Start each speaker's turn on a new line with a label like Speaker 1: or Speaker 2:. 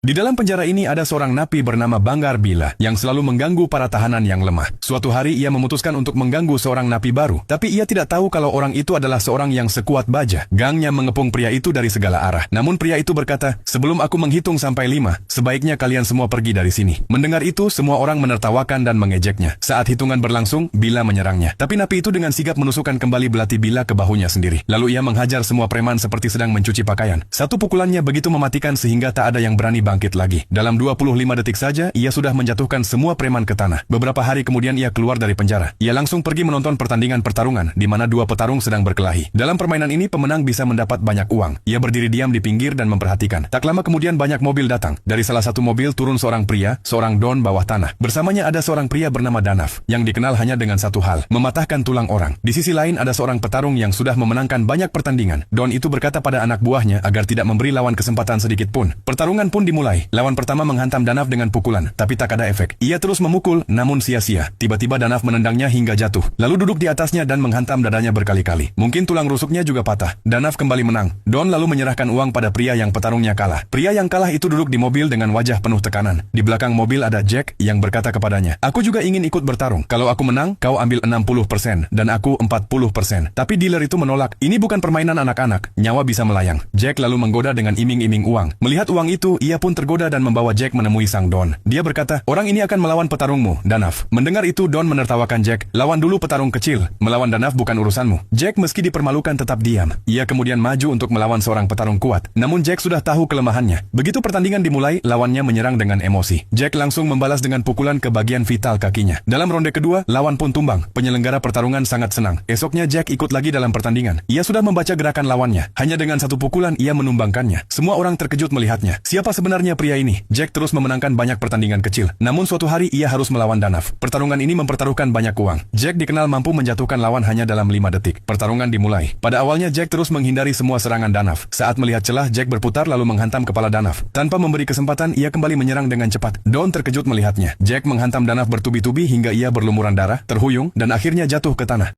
Speaker 1: Di dalam penjara ini ada seorang napi bernama Banggar Bila yang selalu mengganggu para tahanan yang lemah. Suatu hari ia memutuskan untuk mengganggu seorang napi baru, tapi ia tidak tahu kalau orang itu adalah seorang yang sekuat baja. Gangnya mengepung pria itu dari segala arah. Namun pria itu berkata, "Sebelum aku menghitung sampai 5, sebaiknya kalian semua pergi dari sini." Mendengar itu, semua orang menertawakan dan mengejeknya. Saat hitungan berlangsung, Bila menyerangnya. Tapi napi itu dengan sigap menusukkan kembali belati Bila ke bahunya sendiri. Lalu ia menghajar semua preman seperti sedang mencuci pakaian. Satu pukulannya begitu mematikan sehingga tak ada yang berani bangkit lagi. Dalam 25 detik saja, ia sudah menjatuhkan semua preman ke tanah. Beberapa hari kemudian ia keluar dari penjara. Ia langsung pergi menonton pertandingan pertarungan, di mana dua petarung sedang berkelahi. Dalam permainan ini, pemenang bisa mendapat banyak uang. Ia berdiri diam di pinggir dan memperhatikan. Tak lama kemudian banyak mobil datang. Dari salah satu mobil turun seorang pria, seorang don bawah tanah. Bersamanya ada seorang pria bernama Danav, yang dikenal hanya dengan satu hal, mematahkan tulang orang. Di sisi lain ada seorang petarung yang sudah memenangkan banyak pertandingan. Don itu berkata pada anak buahnya agar tidak memberi lawan kesempatan sedikit pun. Pertarungan pun dimulai. Lawan pertama menghantam Danav dengan pukulan, tapi tak ada efek. Ia terus memukul, namun sia-sia. Tiba-tiba Danav menendangnya hingga jatuh, lalu duduk di atasnya dan menghantam dadanya berkali-kali. Mungkin tulang rusuknya juga patah. Danav kembali menang. Don lalu menyerahkan uang pada pria yang petarungnya kalah. Pria yang kalah itu duduk di mobil dengan wajah penuh tekanan. Di belakang mobil ada Jack yang berkata kepadanya, "Aku juga ingin ikut bertarung. Kalau aku menang, kau ambil 60% dan aku 40%. Tapi dealer itu menolak. "Ini bukan permainan anak-anak. Nyawa bisa melayang." Jack lalu menggoda dengan iming-iming uang. Melihat uang itu, ia pun tergoda dan membawa Jack menemui sang Don. Dia berkata, "Orang ini akan melawan petarungmu, Danav." Mendengar itu, Don menertawakan Jack. "Lawan dulu petarung kecil. Melawan Danav bukan urusanmu." Jack meski dipermalukan tetap diam. Ia kemudian maju untuk melawan seorang petarung kuat. Namun Jack sudah tahu kelemahannya. Begitu pertandingan dimulai, lawannya menyerang dengan emosi. Jack langsung membalas dengan pukulan ke bagian vital kakinya. Dalam ronde kedua, lawan pun tumbang. Penyelenggara pertarungan sangat senang. Esoknya Jack ikut lagi dalam pertandingan. Ia sudah membaca gerakan lawannya. Hanya dengan satu pukulan ia menumbangkannya. Semua orang terkejut melihatnya. Siapa sebenarnya pria ini? Jack terus memenangkan banyak pertandingan kecil. Namun suatu hari ia harus melawan Danav. Pertarungan ini mempertaruhkan banyak uang. Jack dikenal mampu menjatuhkan lawan hanya dalam 5 detik. Pertarungan dimulai. Pada awalnya Jack terus menghindari semua serangan Danav. Saat melihat celah, Jack berputar lalu menghantam kepala Danav. Tanpa memberi kesempatan, ia kembali menyerang dengan cepat. Don terkejut melihatnya. Jack menghantam Danav bertubi-tubi hingga ia berlumuran darah, terhuyung, dan akhirnya jatuh ke tanah.